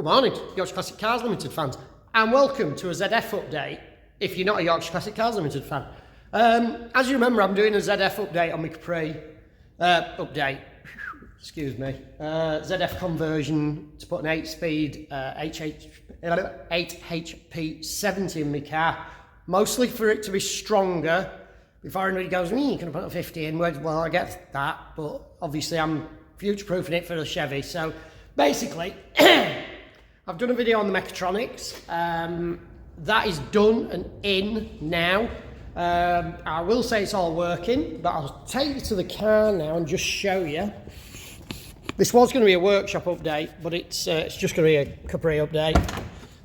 Good morning, Yorkshire Classic Cars Limited fans, and welcome to a ZF update if you're not a Yorkshire Classic Cars Limited fan. As you remember, I'm doing a ZF update on my Capri ZF conversion to put an 8-speed 8HP70 in my car, mostly for it to be stronger. Before anybody goes, you can put a 50 in, well, I get that, but obviously I'm future-proofing it for the Chevy. So basically, I've done a video on the mechatronics. That is done and in now. I will say it's all working, but I'll take you to the car now and just show you. This was going to be a workshop update, but it's just going to be a Capri update.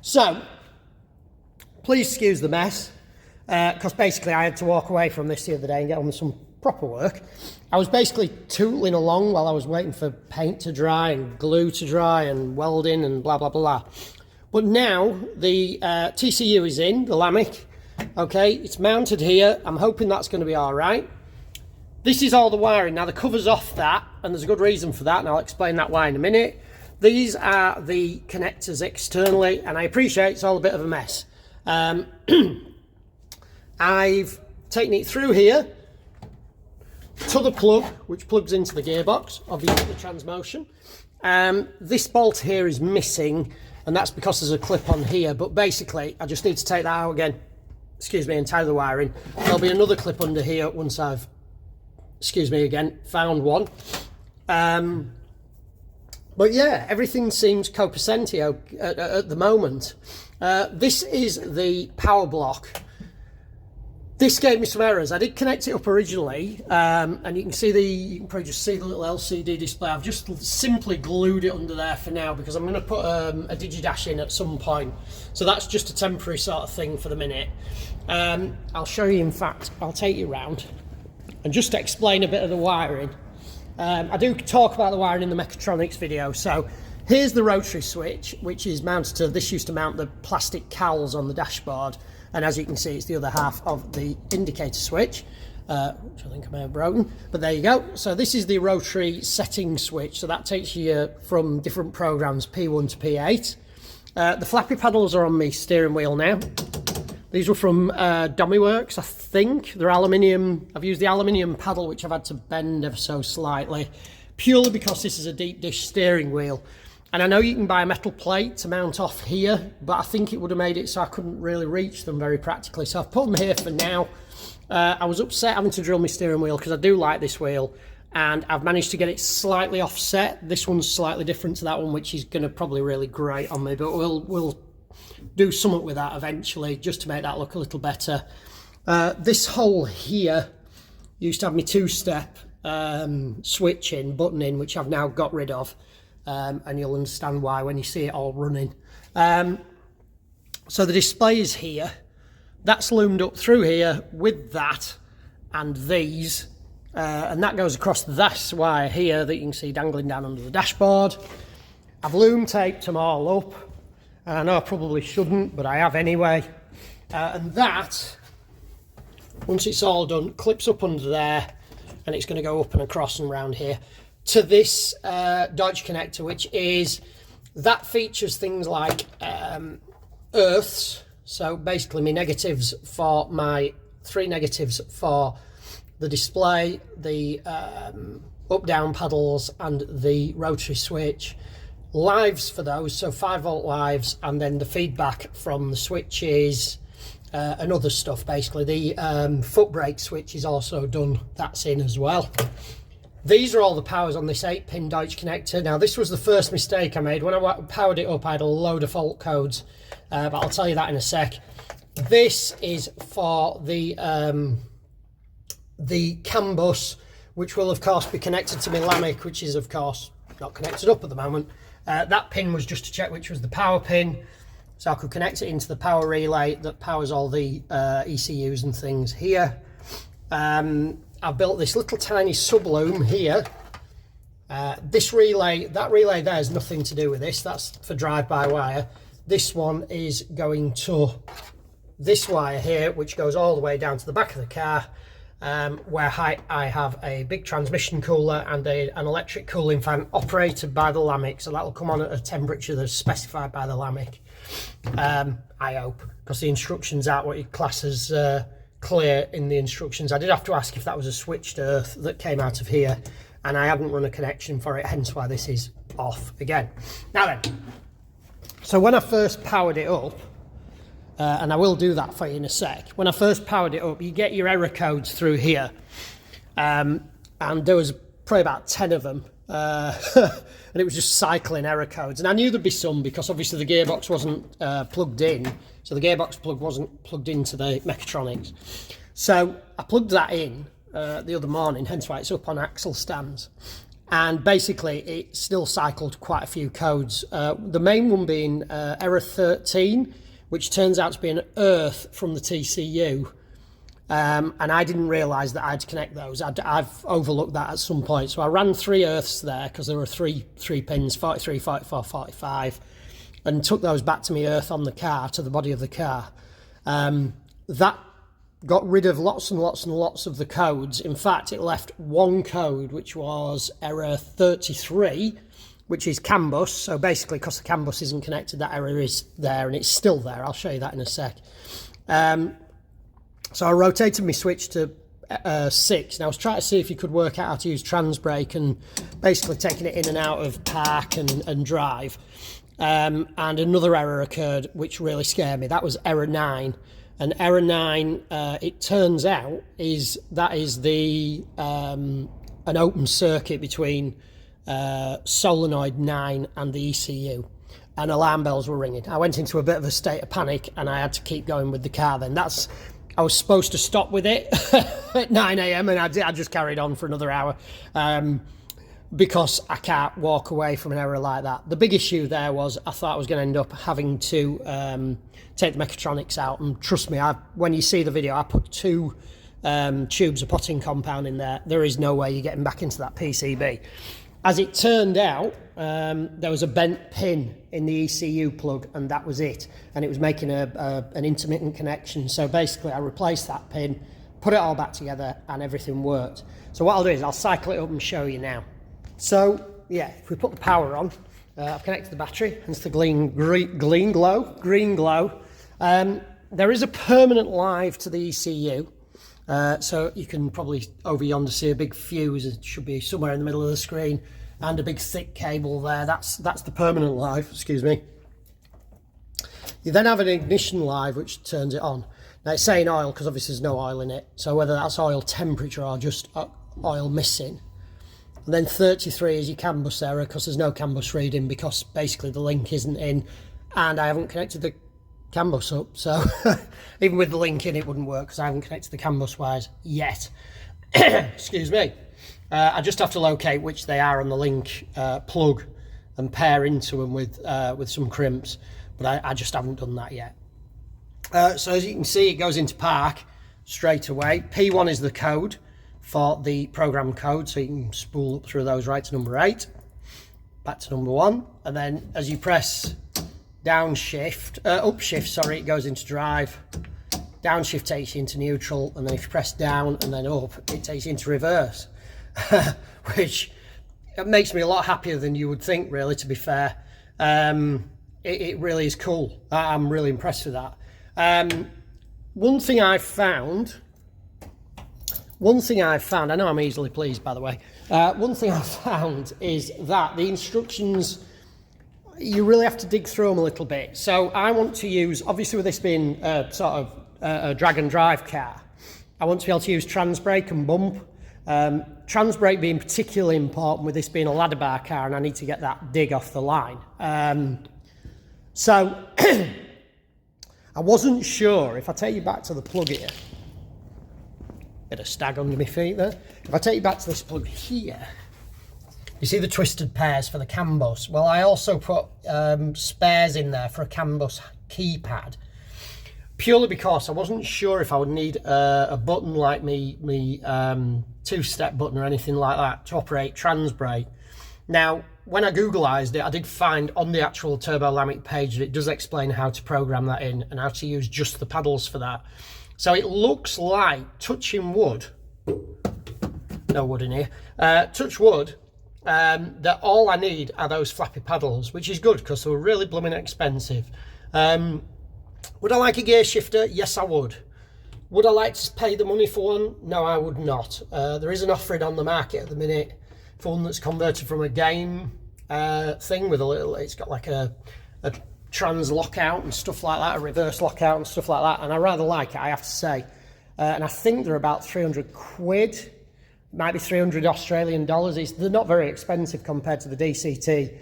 So, please excuse the mess, because basically I had to walk away from this the other day and get on with some proper work. I was basically tootling along while I was waiting for paint to dry and glue to dry and welding and blah, blah, blah. But now the TCU is in, the Lamic. Okay, it's mounted here. I'm hoping that's going to be all right. This is all the wiring. Now the cover's off that, and there's a good reason for that, and I'll explain that why in a minute. These are the connectors externally, and I appreciate it's all a bit of a mess. I've taken it through here to the plug, which plugs into the gearbox, obviously the transmotion. This bolt here is missing, and that's because there's a clip on here, but basically I just need to take that out again, and tie the wire in. There'll be another clip under here once I've, found one. But yeah, everything seems copacetti at the moment. This is the power block. This gave me some errors. I did connect it up originally, and you can probably just see the little LCD display. I've just simply glued it under there for now because I'm going to put a digidash in at some point. So that's just a temporary sort of thing for the minute. I'll show you, in fact, I'll take you round and just explain a bit of the wiring. I do talk about the wiring in the mechatronics video. So here's the rotary switch, which is mounted to, this used to mount the plastic cowls on the dashboard. And as you can see, it's the other half of the indicator switch, which I think I may have broken, but there you go. So this is the rotary setting switch. So that takes you from different programs, P1 to P8. The flappy paddles are on my steering wheel now. These were from Works, I think. They're aluminium. I've used the aluminium paddle, which I've had to bend ever so slightly, purely because this is a deep dish steering wheel. And I know you can buy a metal plate to mount off here, but I think it would have made it so I couldn't really reach them very practically. So I've put them here for now. I was upset having to drill my steering wheel because I do like this wheel, and I've managed to get it slightly offset. This one's slightly different to that one, which is going to probably really grate on me, but we'll do something with that eventually just to make that look a little better. This hole here used to have my two-step switch in, button in, which I've now got rid of. And you'll understand why when you see it all running. So the display is here. That's loomed up through here with that and these. And that goes across this wire here that you can see dangling down under the dashboard. I've loom taped them all up. And I know I probably shouldn't, but I have anyway. And that, once it's all done, clips up under there, and it's going to go up and across and round here to this Deutsch connector, which is, that features things like earths. So basically my negatives for my 3 negatives for the display, the up down paddles and the rotary switch, lives for those, so 5-volt lives, and then the feedback from the switches and other stuff. Basically the foot brake switch is also done, that's in as well. These are all the powers on this 8-pin Deutsch connector. Now this was the first mistake I made. When I powered it up I had a load of fault codes, but I'll tell you that in a sec. This is for the CAN bus, which will of course be connected to my Lamic, which is of course not connected up at the moment. That pin was just to check which was the power pin, so I could connect it into the power relay that powers all the ECUs and things here. I've built this little tiny subloom here. This relay, that relay there has nothing to do with this. That's for drive-by-wire. This one is going to this wire here, which goes all the way down to the back of the car. where I have a big transmission cooler and an electric cooling fan operated by the Lammic, so that will come on at a temperature that's specified by the Lammic. I hope, because the instructions aren't what you class as clear in the instructions. I did have to ask if that was a switched earth that came out of here, and I hadn't run a connection for it, hence why this is off again. Now then, so when I first powered it up, and I will do that for you in a sec, when I first powered it up, you get your error codes through here, and there was probably about 10 of them, and it was just cycling error codes, and I knew there'd be some because obviously the gearbox wasn't plugged in, so the gearbox plug wasn't plugged into the mechatronics. So I plugged that in the other morning, hence why it's up on axle stands, and basically it still cycled quite a few codes, the main one being error 13, which turns out to be an earth from the TCU. And I didn't realise that I had to connect those. I've overlooked that at some point. So I ran 3 earths there because there were three pins, 43, 44, 45, and took those back to my earth on the car, to the body of the car. That got rid of lots and lots and lots of the codes. In fact, it left one code, which was error 33, which is CAN bus. So basically, because the CAN bus isn't connected, that error is there, and it's still there. I'll show you that in a sec. So I rotated my switch to 6, and I was trying to see if you could work out how to use trans brake, and basically taking it in and out of park and drive. And another error occurred, which really scared me. That was error 9. And error 9, it turns out, is the an open circuit between solenoid 9 and the ECU, and alarm bells were ringing. I went into a bit of a state of panic, and I had to keep going with the car then. I was supposed to stop with it at 9 AM, and I just carried on for another hour because I can't walk away from an error like that. The big issue there was I thought I was going to end up having to take the mechatronics out, and trust me, when you see the video, I put 2 tubes of potting compound in there. There is no way you're getting back into that PCB. As it turned out, there was a bent pin in the ECU plug, and that was it. And it was making an intermittent connection. So basically, I replaced that pin, put it all back together, and everything worked. So what I'll do is I'll cycle it up and show you now. So yeah, if we put the power on, I've connected the battery, hence the green glow. There is a permanent live to the ECU. So you can probably over yonder see a big fuse. It should be somewhere in the middle of the screen, and a big thick cable there. That's the permanent live, excuse me. You then have an ignition live, which turns it on. Now it's saying oil because obviously there's no oil in it, so whether that's oil temperature or just oil missing. And then 33 is your CAN bus error because there's no CAN bus reading, because basically the link isn't in, and I haven't connected the CAN bus up, so even with the link in it wouldn't work because I haven't connected the CAN bus wires yet. Excuse me. I just have to locate which they are on the link plug and pair into them with some crimps, but I just haven't done that yet. So as you can see, it goes into park straight away. P1 is the code for the program code, so you can spool up through those right to number 8, back to number 1, and then as you press upshift, sorry, it goes into drive. Downshift takes you into neutral, and then if you press down and then up, it takes you into reverse, which makes me a lot happier than you would think, really, to be fair. It really is cool. I'm really impressed with that. One thing I found, I know I'm easily pleased, by the way. One thing I found is that the instructions, you really have to dig through them a little bit. So I want to use, obviously with this being sort of a drag and drive car, I want to be able to use trans brake and bump. Trans brake being particularly important with this being a ladder bar car, and I need to get that dig off the line. So I wasn't sure, if I take you back to the plug here, bit of stag under my feet there. If I take you back to this plug here, you see the twisted pairs for the CAN bus. Well, I also put spares in there for a CAN bus keypad, purely because I wasn't sure if I would need a button like me two-step button or anything like that to operate trans brake. Now, when I Googleized it, I did find on the actual Turbo Lammic page that it does explain how to program that in and how to use just the paddles for that. So it looks like, touching wood, No wood in here. Touch wood. That all I need are those flappy paddles, which is good because they were really blooming expensive. Would I like a gear shifter? Yes, I would. Would I like to pay the money for one? No, I would not. There is an offering on the market at the minute for one that's converted from a game thing with a little, it's got like a trans lockout and stuff like that, a reverse lockout and stuff like that, and I rather like it, I have to say. And I think they're about 300 quid, might be 300 Australian dollars. They're not very expensive compared to the DCT.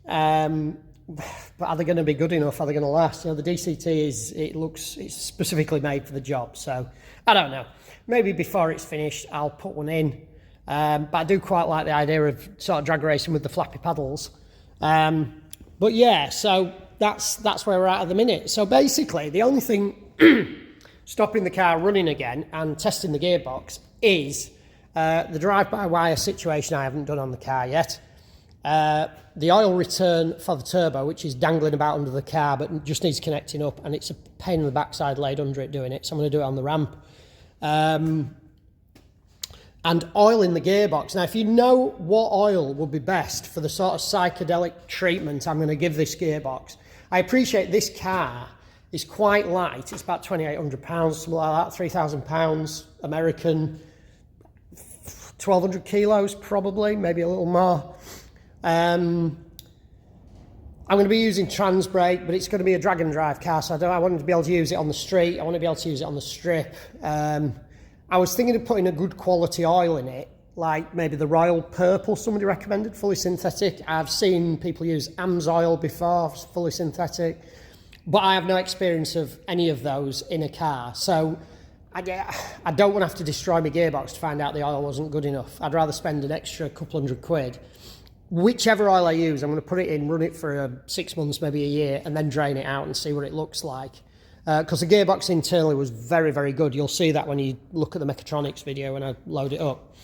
But are they going to be good enough? Are they going to last? You know, the DCT it's specifically made for the job. So I don't know. Maybe before it's finished, I'll put one in. But I do quite like the idea of sort of drag racing with the flappy paddles. But yeah, so that's where we're at the minute. So basically, the only thing stopping the car running again and testing the gearbox is the drive-by-wire situation I haven't done on the car yet. The oil return for the turbo, which is dangling about under the car but just needs connecting up, and it's a pain in the backside laid under it doing it, so I'm going to do it on the ramp. And oil in the gearbox. Now, if you know what oil would be best for the sort of psychedelic treatment I'm going to give this gearbox, I appreciate this car is quite light. It's about £2,800, something like that, £3,000 American, 1,200 kilos probably, maybe a little more. I'm going to be using trans brake, but it's going to be a drag and drive car, so I want to be able to use it on the street. I want to be able to use it on the strip. I was thinking of putting a good quality oil in it, like maybe the Royal Purple somebody recommended, fully synthetic. I've seen people use AMSOIL before, fully synthetic, but I have no experience of any of those in a car. So I don't want to have to destroy my gearbox to find out the oil wasn't good enough. I'd rather spend an extra couple £100. Whichever oil I use, I'm going to put it in, run it for 6 months, maybe a year, and then drain it out and see what it looks like. Because the gearbox internally was very, very good. You'll see that when you look at the mechatronics video when I load it up.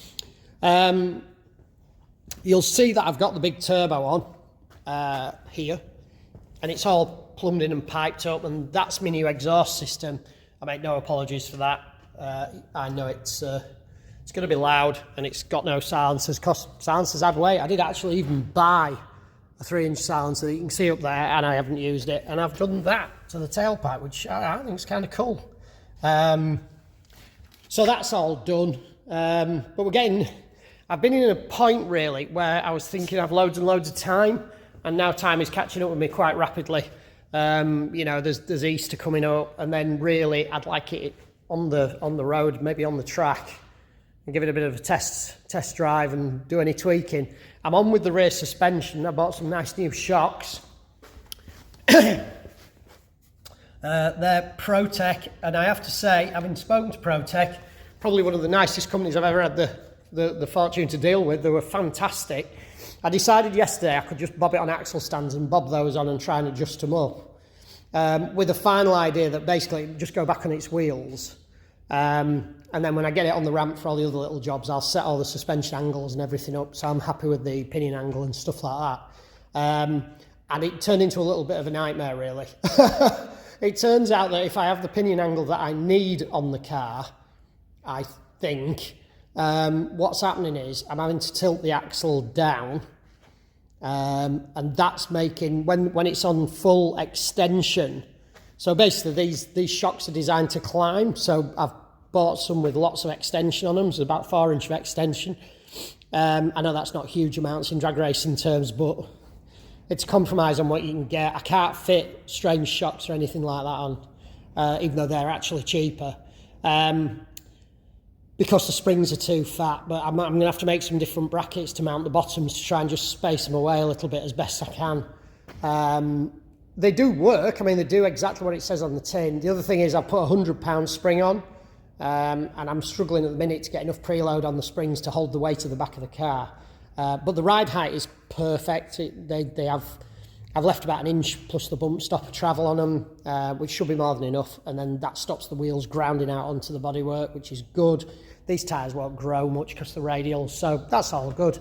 You'll see that I've got the big turbo on here, and it's all plumbed in and piped up, and that's my new exhaust system. I make no apologies for that. I know it's going to be loud, and it's got no silencers, because silencers add weight. I did actually even buy a 3-inch silencer that you can see up there, and I haven't used it, and I've done that to the tailpipe, which I think is kind of cool. So that's all done. But I've been in a point really where I was thinking I've loads and loads of time, and now time is catching up with me quite rapidly. You know, there's Easter coming up, and then really I'd like it on the road, maybe on the track, and give it a bit of a test drive and do any tweaking. I'm on with the rear suspension. I bought some nice new shocks. They're ProTech, and I have to say, having spoken to ProTech, probably one of the nicest companies I've ever had the fortune to deal with. They were fantastic. I decided yesterday I could just bob it on axle stands and bob those on and try and adjust them up, with a final idea that basically it just go back on its wheels. And then when I get it on the ramp for all the other little jobs, I'll set all the suspension angles and everything up, so I'm happy with the pinion angle and stuff like that. And it turned into a little bit of a nightmare, really. It turns out that if I have the pinion angle that I need on the car, I think, what's happening is I'm having to tilt the axle down, and that's making, when it's on full extension, so basically these shocks are designed to climb, so I've bought some with lots of extension on them, so about 4 inch of extension. I know that's not huge amounts in drag racing terms, but it's a compromise on what you can get. I can't fit strange shocks or anything like that on, even though they're actually cheaper, because the springs are too fat. But I'm going to have to make some different brackets to mount the bottoms to try and just space them away a little bit as best I can. They do work. I mean, they do exactly what it says on the tin. The other thing is I put a £100 spring on, and I'm struggling at the minute to get enough preload on the springs to hold the weight of the back of the car. But the ride height is perfect. I've left about 1 inch plus the bump stopper travel on them, which should be more than enough. And then that stops the wheels grounding out onto the bodywork, which is good. These tyres won't grow much because they're radials, so that's all good.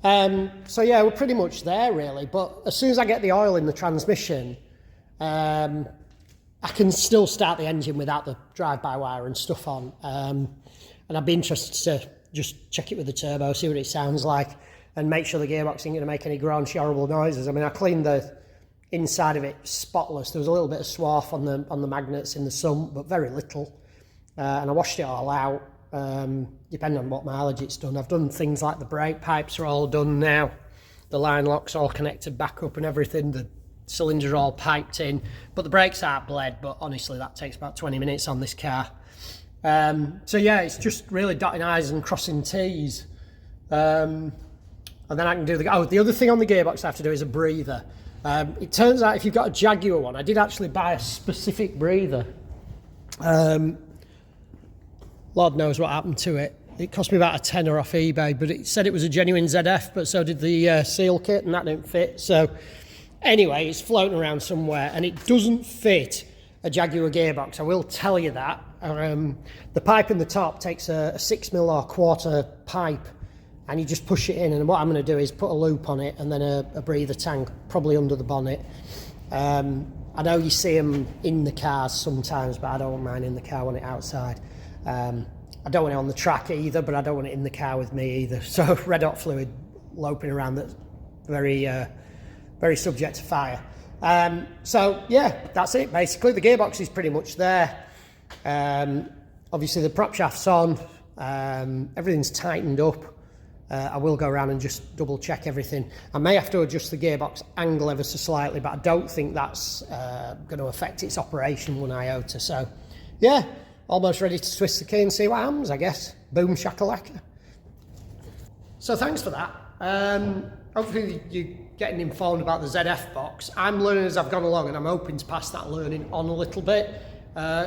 So yeah, we're pretty much there really. But as soon as I get the oil in the transmission, I can still start the engine without the drive-by-wire and stuff on. and I'd be interested to just check it with the turbo, see what it sounds like, and make sure the gearbox isn't going to make any graunchy, horrible noises. I mean, I cleaned the inside of it spotless. There was a little bit of swarf on the magnets in the sump, but very little, and I washed it all out. Depending on what mileage it's done. I've done things like the brake pipes are all done now, the line lock's all connected back up and everything, the cylinders are all piped in, but the brakes aren't bled, but honestly that takes about 20 minutes on this car. So yeah, it's just really dotting I's and crossing T's, and then I can do the other thing on the gearbox I have to do is a breather. It turns out if you've got a Jaguar one, I did actually buy a specific breather. Lord knows what happened to it. It cost me about a tenner off eBay, but it said it was a genuine ZF, but so did the seal kit, and that didn't fit. So anyway, it's floating around somewhere, and it doesn't fit a Jaguar gearbox, I will tell you that. The pipe in the top takes a 6mm or quarter pipe, and you just push it in, and what I'm going to do is put a loop on it, and then a breather tank, probably under the bonnet. I know you see them in the cars sometimes, but I don't want mine in the car when it's outside. I don't want it on the track either, but I don't want it in the car with me either. So red hot fluid loping around that's very, very subject to fire. So yeah, that's it basically. The gearbox is pretty much there. Obviously the prop shaft's on, everything's tightened up. I will go around and just double check everything. I may have to adjust the gearbox angle ever so slightly, but I don't think that's going to affect its operation one iota. So yeah, almost ready to twist the key and see what happens, I guess. Boom shakalaka. So thanks for that. Hopefully you're getting informed about the ZF box. I'm learning as I've gone along, and I'm hoping to pass that learning on a little bit.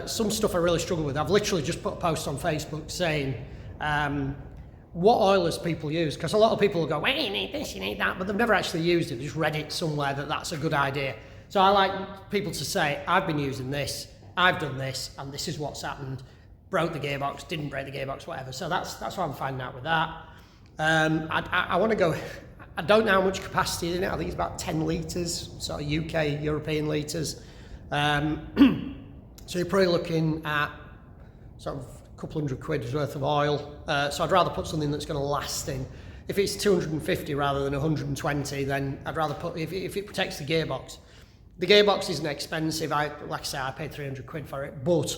Some stuff I really struggle with. I've literally just put a post on Facebook saying what oilers people use, because a lot of people will go, well, you need this, you need that, but they've never actually used it. They've just read it somewhere that that's a good idea. So I like people to say, I've been using this, I've done this, and this is what's happened. Broke the gearbox, didn't break the gearbox, whatever. So that's what I'm finding out with that. I want to go, I don't know how much capacity is in it. I think it's about 10 litres, sort of UK, European litres. So you're probably looking at sort of a couple £100 worth of oil. So I'd rather put something that's going to last in. If it's 250 rather than 120, then I'd rather put, if it protects the gearbox. The gearbox isn't expensive. Like I say, I paid £300 for it, but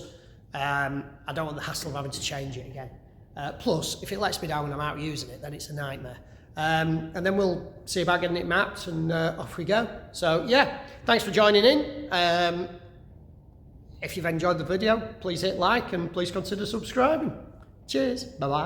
I don't want the hassle of having to change it again. Plus, if it lets me down when I'm out using it, then it's a nightmare. And then we'll see about getting it mapped, and off we go. So yeah, thanks for joining in. If you've enjoyed the video, please hit like and please consider subscribing. Cheers, bye-bye.